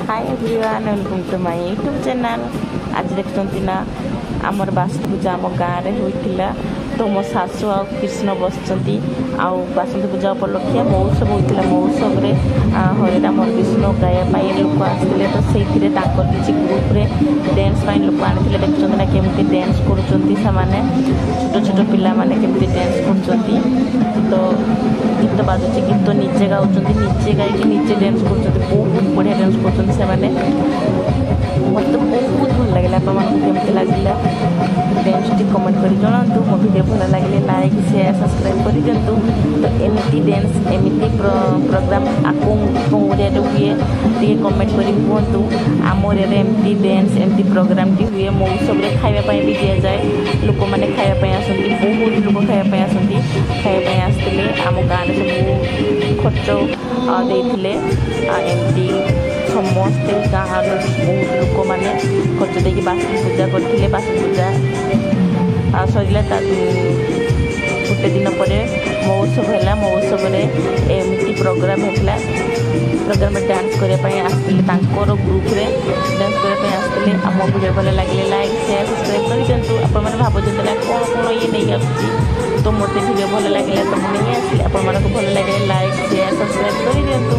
Hi everyone welcome to my YouTube channel. आज देखते ना आमर बासंती पूजा आम गाँव में होता तो मो सासु आ कृष्ण बसचंती आउ बासंती पूजा उपलक्षे महोत्सव होता। महोत्सव में हरिनाम विष्णु गाया लोक आसते तो से किसी ग्रुप रे डांस लोक आनी देखते ना केमती डांस कर छोट छोट पिला माने केमती डांस कर तो गीत बाजुचे गीत निजे गाँव निजे गायिकी निजे डांस कर बहुत बढ़िया डांस कर मत बहुत भल लगे आपमती लगे डांस टी कमेंट कर जनातु मो वीडियो भल लगे लाइक शेयर सब्सक्राइब कर दिंतु। तो एमती डांस एमती प्रोग्राम आपको ओडिया हुए टे कमेंट कर कहतु आमर एमती डांस एमती प्रोग्राम टी हुए महोत्सव में खावाई भी दि जाए लोक मैंने खावाई आसती बहुत लोक खावाई आसती खावाई आसते आम गाँव सब खर्च देते एमती समस्ते गाँव बहुत लोक मैंने खर्च देकी बासंती पूजा करते बासंती पूजा सरला गोटे दिन पर महोत्सव है महोत्सव एमती प्रोग्राम होता प्रोग्राम में डांस करने आसते ग्रुप रे डांस करने आसते आम वीडियो भल लगे लाइक शेयर सब्सक्राइब कर दिंतु। आपण भावुँ कौन कौन ये नहीं आसुची तो मत वीडियो भल लगे तो मुझे नहीं आसली आपण भल लगे लाइक शेयर सब्सक्राइब कर दिंतु।